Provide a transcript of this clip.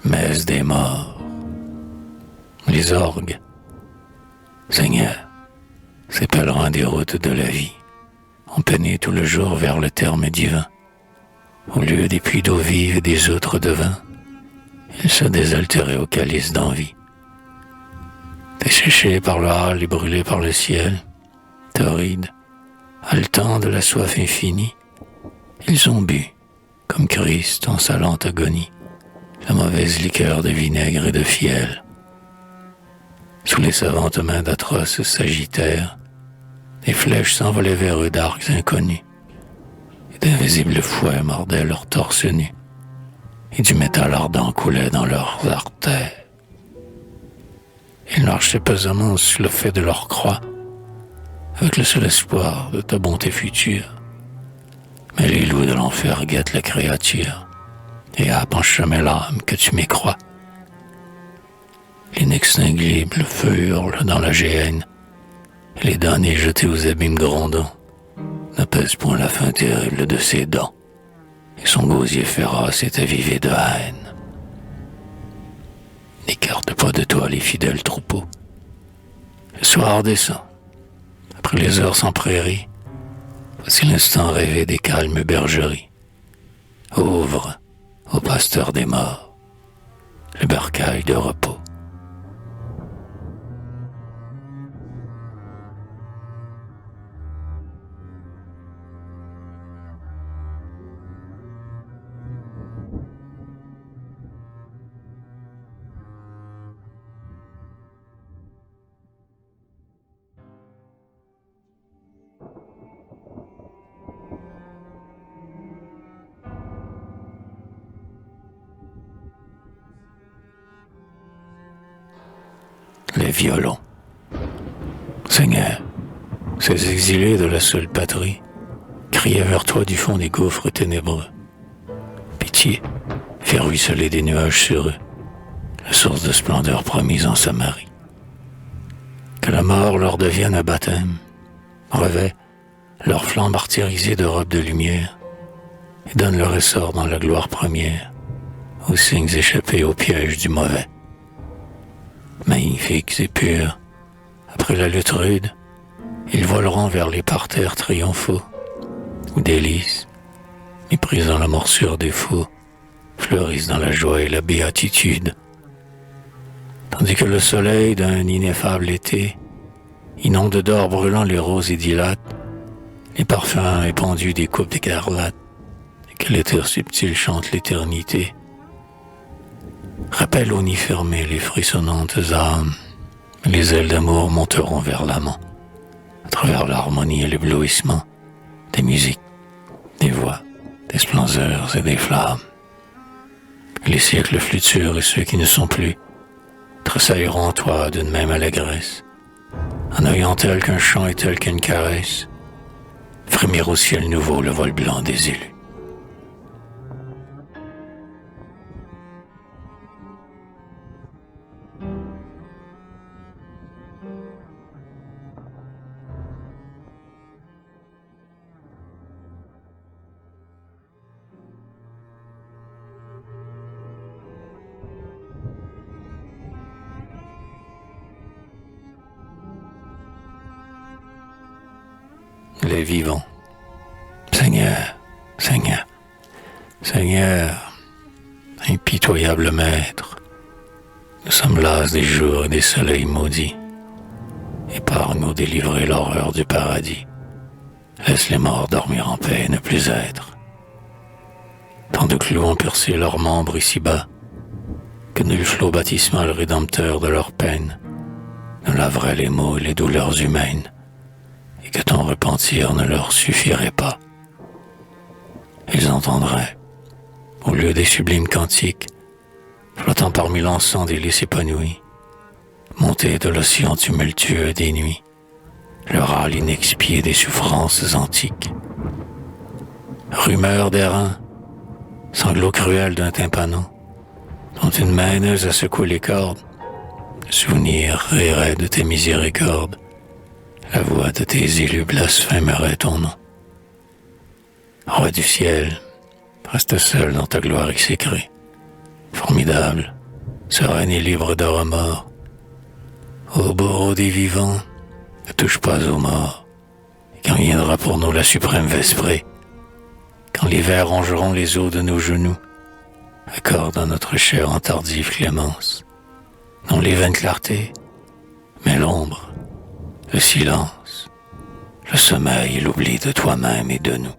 Messe des morts. Les orgues. Seigneur, ces pèlerins des routes de la vie ont peiné tout le jour vers le terme divin. Au lieu des puits d'eau vive et des outres de vin, ils se désaltéraient au calice d'envie. Desséchés par le hâle et brûlés par le ciel, torrides, haletants de la soif infinie, ils ont bu, comme Christ en sa lente agonie, la mauvaise liqueur de vinaigre et de fiel. Sous les savantes mains d'atroces sagittaires, des flèches s'envolaient vers eux d'arcs inconnus, et d'invisibles fouets mordaient leurs torses nus, et du métal ardent coulait dans leurs artères. Ils marchaient pesamment sur le fait de leur croix, avec le seul espoir de ta bonté future. Mais les loups de l'enfer guettent la créature, et happent en chemin l'âme que tu m'écrois. L'inextinguible feu hurle dans la géhenne, et les damnés jetés aux abîmes grondants n'apaisent point la fin terrible de ses dents, et son gosier féroce est avivé de haine. N'écarte pas de toi les fidèles troupeaux. Le soir descend, après les heures sans prairie, voici l'instant rêvé des calmes bergeries. Ouvre, ô pasteur des morts, le bercail de repos. Les violons. Seigneur, ces exilés de la seule patrie criaient vers toi du fond des gouffres ténébreux. Pitié, fais ruisseler des nuages sur eux, la source de splendeur promise en Samarie. Que la mort leur devienne un baptême, revêt leurs flancs martyrisés de robes de lumière, et donne leur essor dans la gloire première, aux signes échappés au piège du mauvais. Magnifiques et purs, après la lutte rude, ils voleront vers les parterres triomphaux, où délices, méprisant la morsure des fous, fleurissent dans la joie et la béatitude. Tandis que le soleil d'un ineffable été inonde d'or brûlant les roses et dilate les parfums épandus des coupes d'écarlate, et que l'éther subtil chante l'éternité. Rappelle au nid fermé les frissonnantes âmes, les ailes d'amour monteront vers l'amant, à travers l'harmonie et l'éblouissement des musiques, des voix, des splendeurs et des flammes. Les siècles futurs et ceux qui ne sont plus tressailleront en toi d'une même allégresse, en ayant tel qu'un chant et tel qu'une caresse, frémir au ciel nouveau le vol blanc des élus. Les vivants. Seigneur, Seigneur, Seigneur, impitoyable Maître, nous sommes las des jours et des soleils maudits. Épargne-nous délivrer l'horreur du paradis. Laisse les morts dormir en paix et ne plus être. Tant de clous ont percé leurs membres ici-bas, que nul flot baptismal rédempteur de leur peine ne laverait les maux et les douleurs humaines, et que ton repentir ne leur suffirait pas. Ils entendraient, au lieu des sublimes cantiques, flottant parmi l'encens des lys épanouis, monter de l'océan tumultueux des nuits, le râle inexpié des souffrances antiques. Rumeur d'airain, sanglots cruels d'un tympanon, dont une main haineuse a secoué les cordes, souvenir rirait de tes miséricordes, la voix de tes élus blasphémerait ton nom. Roi du ciel, reste seul dans ta gloire exécrée, formidable, sereine et libre de remords. Ô bourreau des vivants, ne touche pas aux morts. Quand viendra pour nous la suprême vesprée, quand les vers rongeront les os de nos genoux, accorde à notre chair en tardive clémence, non les vaines clartés, mais l'ombre, le silence, le sommeil et l'oubli de toi-même et de nous.